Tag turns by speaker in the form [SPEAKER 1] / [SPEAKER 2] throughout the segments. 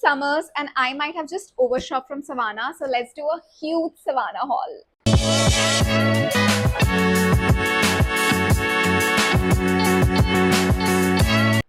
[SPEAKER 1] summers and I might have just overshot from Savannah. So let's do a huge Savannah haul.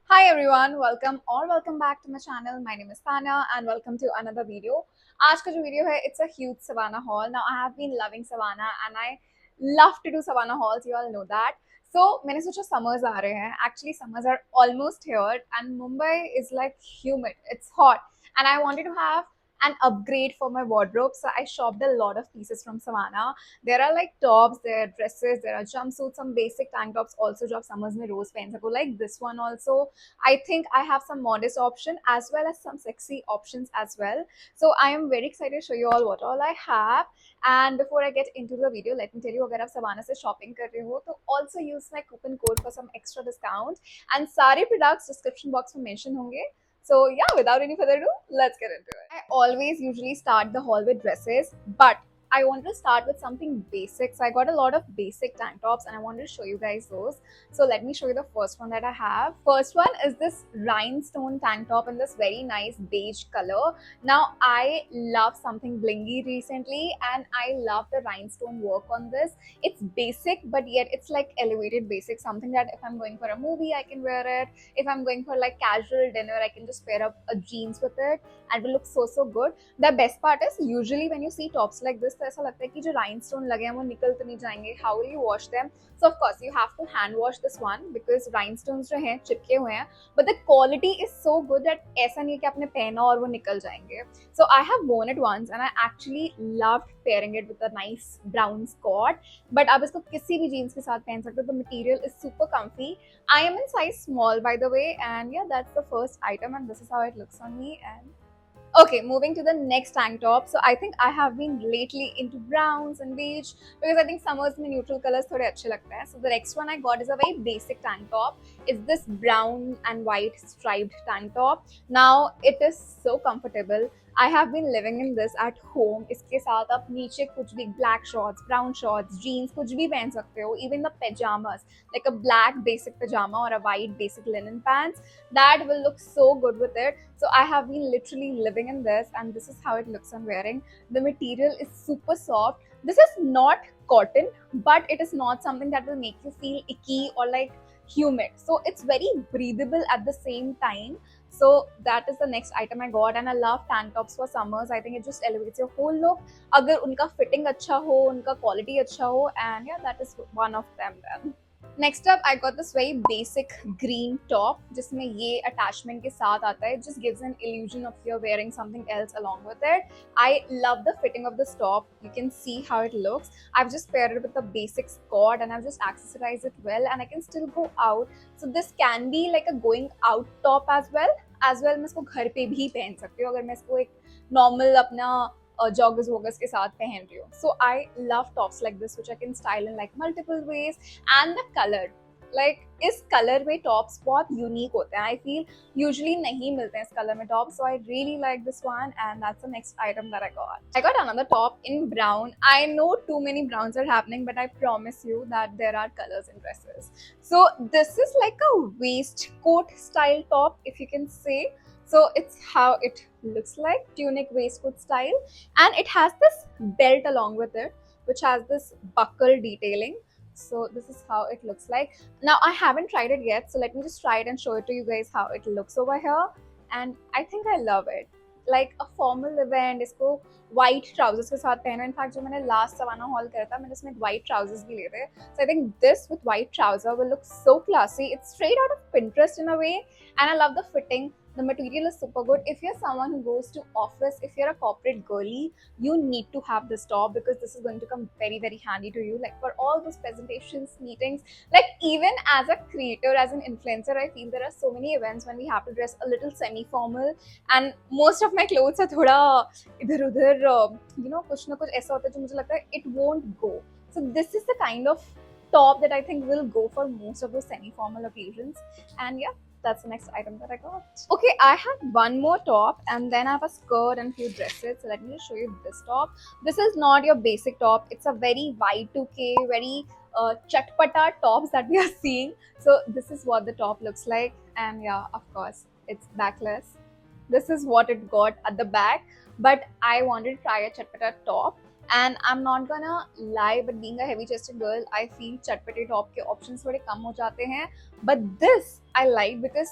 [SPEAKER 1] Hi everyone, welcome back to my channel. My name is Tanya and welcome to another video. आज का जो video है, it's a huge Savannah haul. Now I have been loving Savannah and I love to do Savannah hauls. You all know that. So मैंने सोचा summers आ रहे हैं. Actually summers are almost here and Mumbai is like humid. It's hot and I wanted to have an upgrade for my wardrobe. So I shopped a lot of pieces from Savannah. There are like tops, there are dresses, there are jumpsuits, some basic tank tops also जो आप summers में रोज पहन सको. Like this one also. I think I have some modest option as well as some sexy options as well. So I am very excited to show you all what all I have. And before I get into the video, let me tell you, अगर आप Savannah से shopping कर रहे हो तो also use my coupon code for some extra discount. And सारे products description box में mention होंगे. So yeah, without any further ado, let's get into it. I always usually start the haul with dresses, but I wanted to start with something basic. So I got a lot of basic tank tops and I wanted to show you guys those. So let me show you the first one that I have. First one is this rhinestone tank top in this very nice beige color. Now I love something blingy recently and I love the rhinestone work on this. It's basic but yet it's like elevated basic, something that if I'm going for a movie I can wear it. If I'm going for like casual dinner I can just pair up a jeans with it and it will look so good. The best part is usually when you see tops like this तो ऐसा लगता है कि जो rhinestone लगे हैं वो निकल तो नहीं जाएंगे. How will you wash them? So of course you have to hand wash this one because rhinestones जो हैं चिपके हुए हैं, but the quality is so good that ऐसा नहीं है कि आपने पहना और वो निकल जाएंगे. So I have worn it once and I actually loved pairing it with a nice brown skirt. But आप इसको किसी भी jeans के साथ पहन सकते हो. The material is super comfy. I am in size small by the way, and yeah, that's the first item and this is how it looks on me. And okay, moving to the next tank top. So I think I have been lately into browns and beige because I think summers में neutral colors थोड़े अच्छे लगते हैं. So the next one I got is a very basic tank top. It's this brown and white striped tank top. Now it is so comfortable. I have been living in this at home. इसके साथ आप नीचे कुछ भी black shorts, brown shorts, jeans कुछ भी पहन सकते हो. Even the pajamas, like a black basic pajama or a white basic linen pants, that will look so good with it. So I have been literally living in this and this is how it looks on wearing. The material is super soft. This is not cotton, but it is not something that will make you feel icky or like humid. So it's very breathable at the same time. So that is the next item I got and I love tank tops for summers. I think it just elevates your whole look. अगर उनका fitting अच्छा हो, उनका quality अच्छा हो, and yeah, that is one of them then. Next up, I got this very basic green top, जिसमें ये attachment के साथ आता है. It just gives an illusion of you're wearing something else along with it. I love the fitting of this top. You can see how it looks. I've just paired it with the basic skirt and I've just accessorized it well and I can still go out. So this can be like a going out top as well. मैं इसको घर पे भी पहन सकती हूँ अगर मैं इसको एक normal अपना joggers वोगर्स के साथ पहन रही हूँ. So I love tops like this which I can style in like multiple ways and the color. Like इस कलर में टॉप्स बहुत यूनिक होते हैं. I feel usually नहीं मिलते हैं इस कलर में tops. So I really like this one and that's the next item that I got. I got another top in brown. I know too many browns are happening but I promise you that there are colors in dresses. So this is like a waistcoat style top if you can say. So it's how it looks like, tunic waistcoat style, and it has this belt along with it which has this buckle detailing. So this is how it looks like. Now I haven't tried it yet, so let me just try it and show it to you guys how it looks over here. And I think I love it. Like a formal event, इसको white trousers के साथ पहनो. In fact, जो मैंने last Savannah haul करा था, मैंने इसमें white trousers भी लिए थे. So I think this with white trouser will look so classy. It's straight out of Pinterest in a way, and I love the fitting. The material is super good. If you're someone who goes to office, if you're a corporate girly, you need to have this top because this is going to come very handy to you. Like for all those presentations, meetings, like even as a creator, as an influencer, I feel there are so many events when we have to dress a little semi-formal and most of my clothes are थोड़ा इधर-उधर कुछ ना कुछ ऐसा होता है जो मुझे लगता है it won't go. So this is the kind of top that I think will go for most of those semi-formal occasions. And yeah, that's the next item that I got. Okay, I have one more top and then I have a skirt and few dresses. So let me just show you this top. This is not your basic top. It's a very Y2K, very chatpata tops that we are seeing. So this is what the top looks like. And yeah, of course, it's backless. this is what it got at the back. But I wanted to try a chatpata top. And I'm not gonna lie, but being a heavy chested girl, I feel chatpate top के options थोड़े कम हो जाते हैं. But this I like because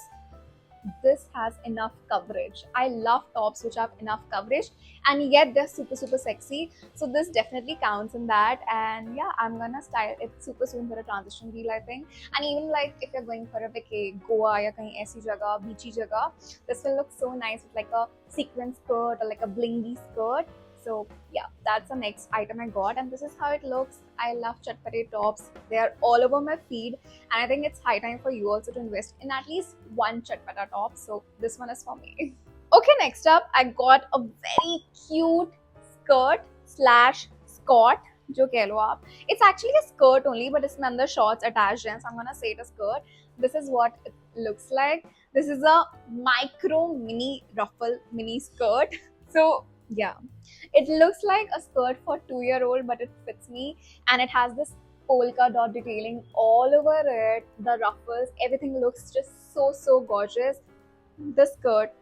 [SPEAKER 1] this has enough coverage. I love tops which have enough coverage and yet they're super sexy. So this definitely counts in that. And yeah, I'm gonna style it super soon for a transition reel, I think. And even like if you're going for a vacay, Goa या कहीं ऐसी जगह, beachy जगह, this will look so nice with like a sequin skirt or like a blingy skirt. So yeah, that's the next item I got, and this is how it looks. I love chatpate tops. They are all over my feed, and I think it's high time for you also to invest in at least one chatpata top. So this one is for me. Okay, next up, I got a very cute skirt slash skort. जो कह लो आप. It's actually a skirt only, but इसमें अंदर shorts attached हैं. So I'm gonna say it a skirt. This is what it looks like. This is a micro mini ruffle mini skirt. So yeah, it looks like a skirt for 2-year-old, but it fits me, and it has this polka dot detailing all over it. The ruffles, everything looks just so gorgeous. The skirt,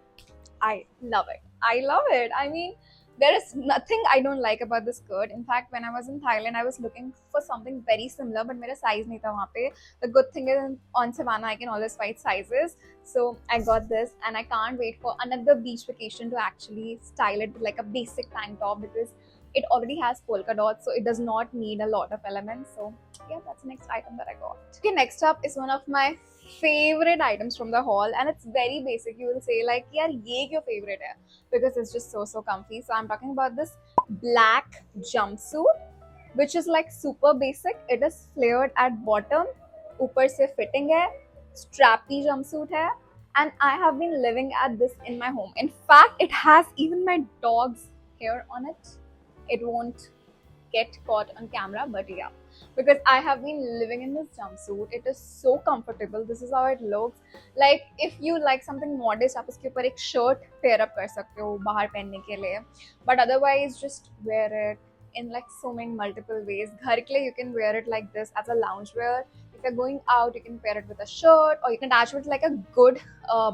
[SPEAKER 1] I love it. I love it. I mean, there is nothing I don't like about the skirt. In fact, when I was in Thailand, I was looking for something very similar, but मेरा size नहीं था वहाँ पे. The good thing is on Savannah, I can always find sizes. So I got this, and I can't wait for another beach vacation to actually style it with like a basic tank top because it already has polka dots, so it does not need a lot of elements. So yeah, that's the next item that I got. Okay, next up is one of my favorite items from the haul, and it's very basic. You will say like, yaar, ye kyo favorite hai? Because it's just so comfy. So I'm talking about this black jumpsuit, which is like super basic. It is flared at bottom, ऊपर से fitting है, strappy jumpsuit है, and I have been living at this in my home. In fact, it has even my dog's hair on it. It won't get caught on camera, but yeah, because I have been living in this jumpsuit. It is so comfortable. This is how it looks. Like if you like something modest, आप इसके ऊपर एक shirt pair up कर सकते हो बाहर पहनने के लिए. But otherwise, just wear it in like so many multiple ways. घर के लिए you can wear it like this as a loungewear. If you're going out, you can pair it with a shirt, or you can attach it with like a good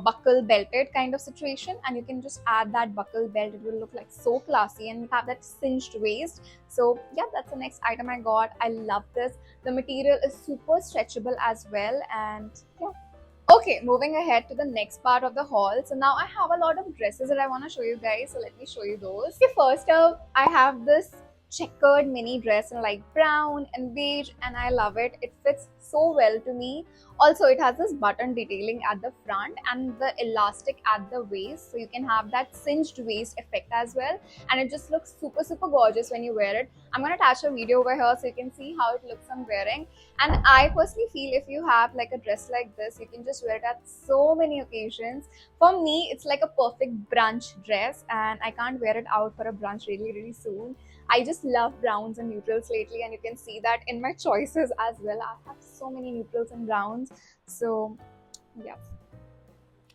[SPEAKER 1] buckle belted kind of situation, and you can just add that buckle belt. It will look like so classy, and you have that cinched waist. So yeah, that's the next item I got. I love this. The material is super stretchable as well, and yeah. Okay, moving ahead to the next part of the haul. So now I have a lot of dresses that I want to show you guys. So let me show you those. Okay, first up, I have this checkered mini dress in like brown and beige, and I love it. It fits so well to me. Also, it has this button detailing at the front and the elastic at the waist, so you can have that cinched waist effect as well, and it just looks super gorgeous when you wear it. I'm gonna attach a video over here so you can see how it looks on wearing. And I personally feel if you have like a dress like this, you can just wear it at so many occasions. For me, it's like a perfect brunch dress, and I can't wear it out for a brunch really soon. I just love browns and neutrals lately, and you can see that in my choices as well. I have so many neutrals and browns. So yeah.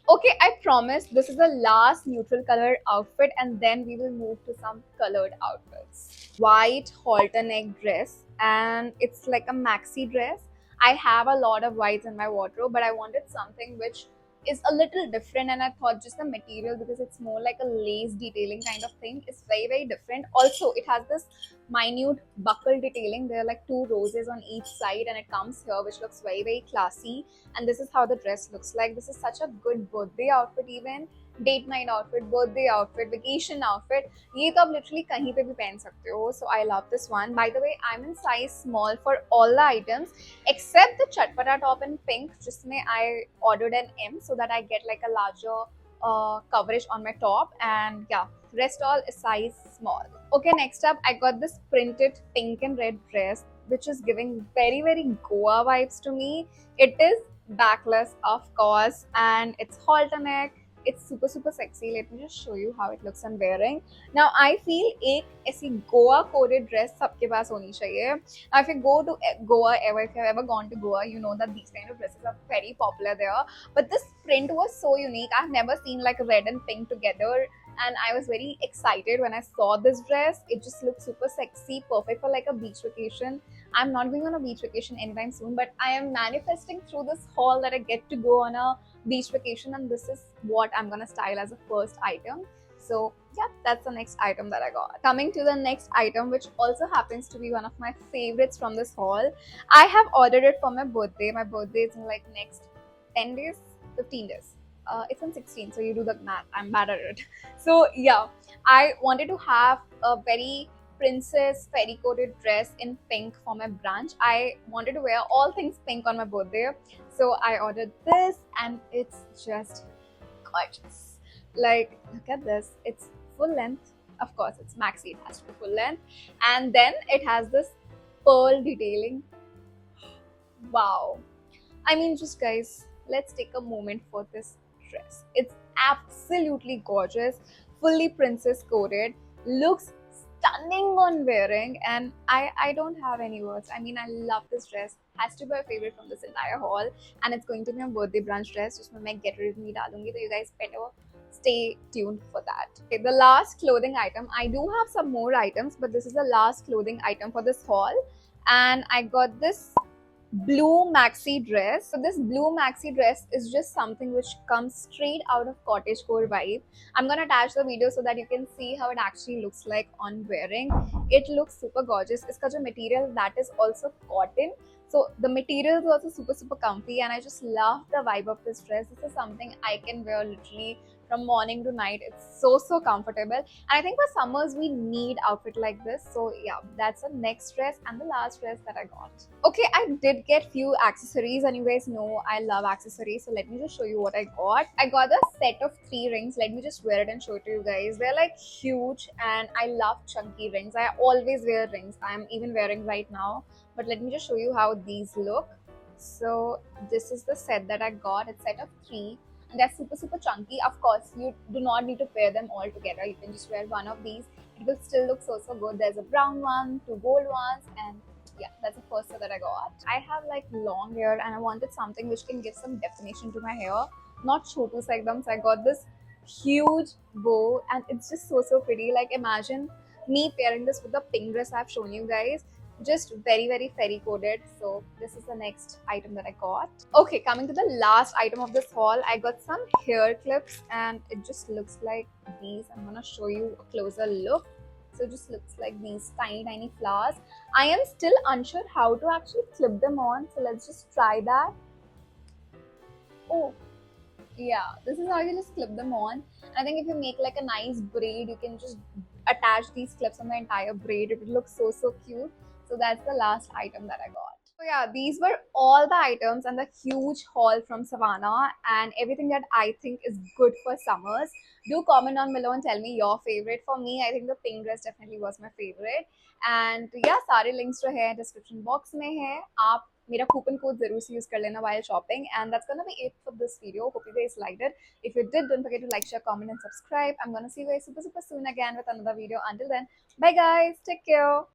[SPEAKER 1] Okay, I promise this is the last neutral color outfit, and then we will move to some colored outfits. White halter neck dress, and it's like a maxi dress. I have a lot of whites in my wardrobe, but I wanted something which is a little different, and I thought just the material, because it's more like a lace detailing kind of thing, is very different. Also, it has this minute buckle detailing. There are like 2 roses on each side, and it comes here, which looks very classy. And this is how the dress looks like. This is such a good birthday outfit, even date night outfit, birthday outfit, vacation outfit. ये तो आप literally कहीं पे भी पहन सकते हो. So I love this one. By the way, I'm in size small for all the items except the chatpata top in pink, जिसमें I ordered an M so that I get like a larger coverage on my top. And yeah, rest all is size small. Okay, next up, I got this printed pink and red dress, which is giving very Goa vibes to me. It is backless, of course, and it's halter neck. It's super sexy. Let me just show you how it looks on wearing. Now I feel एक ऐसी Goa coded dress सबके पास होनी चाहिए. Now if you go to Goa ever, if you have ever gone to Goa, you know that these kind of dresses are very popular there. But this print was so unique. I've never seen like red and pink together, and I was very excited when I saw this dress. It just looked super sexy, perfect for like a beach vacation. I'm not going on a beach vacation anytime soon, but I am manifesting through this haul that I get to go on a beach vacation, and this is what I'm gonna style as a first item. So yeah, that's the next item that I got. Coming to the next item, which also happens to be one of my favorites from this haul. I have ordered it for my birthday. My birthday is in like next 10 days, 15 days. It's on 16, so you do the math. I'm bad at it. So yeah, I wanted to have a very princess fairy coated dress in pink for my brunch. I wanted to wear all things pink on my birthday, so I ordered this, and it's just gorgeous. Like, look at this. It's full length. Of course, it's maxi. It has to be full length, and then it has this pearl detailing. Wow. I mean, just guys, let's take a moment for this dress. It's absolutely gorgeous, fully princess coated, looks stunning on wearing, and I don't have any words. I mean, I love this dress. Has to be my favorite from this entire haul, and it's going to be a birthday brunch dress. Just मैं get ready with me डालूंगी, so you guys better stay tuned for that. Okay, the last clothing item. I do have some more items, but this is the last clothing item for this haul, and I got this blue maxi dress. So this blue maxi dress is just something which comes straight out of cottagecore vibe. I'm gonna attach the video so that you can see how it actually looks like on wearing. It looks super gorgeous. Iska jo material, that is also cotton. So the material is also super comfy, and I just love the vibe of this dress. This is something I can wear literally from morning to night. It's so comfortable, and I think for summers we need outfit like this. So yeah, that's the next dress and the last dress that I got. Okay, I did get few accessories, and you guys know I love accessories, so let me just show you what I got. I got a set of 3 rings. Let me just wear it and show it to you guys. They're like huge, and I love chunky rings. I always wear rings. I'm even wearing right now, but let me just show you how these look. So this is the set that I got. It's set of 3, and they're super chunky. Of course, you do not need to pair them all together. You can just wear one of these. It will still look so good. There's a brown one, 2 gold ones, and yeah, that's the first set that I got. I have like long hair, and I wanted something which can give some definition to my hair, not chotu sa ekdam. So I got this huge bow, and it's just so pretty. Like, imagine me pairing this with the pink dress I've shown you guys. Just very fairy coded. So this is the next item that I got. Okay, coming to the last item of this haul, I got some hair clips, and it just looks like these. I'm gonna show you a closer look. So it just looks like these tiny flowers. I am still unsure how to actually clip them on, so let's just try that. Oh yeah, this is how you just clip them on. I think if you make like a nice braid, you can just attach these clips on the entire braid. It would look so cute. So that's the last item that I got. So yeah, these were all the items and the huge haul from Savannah, and everything that I think is good for summers. Do comment down below and tell me your favorite. For me, I think the pink dress definitely was my favorite. And yeah, सारे links जो है description box में है. आप मेरा coupon code जरूर से use कर लेना while shopping. And that's gonna be it for this video. Hope you guys liked it. If you did, don't forget to like, share, comment, and subscribe. I'm gonna see you guys super soon again with another video. Until then, bye guys. Take care.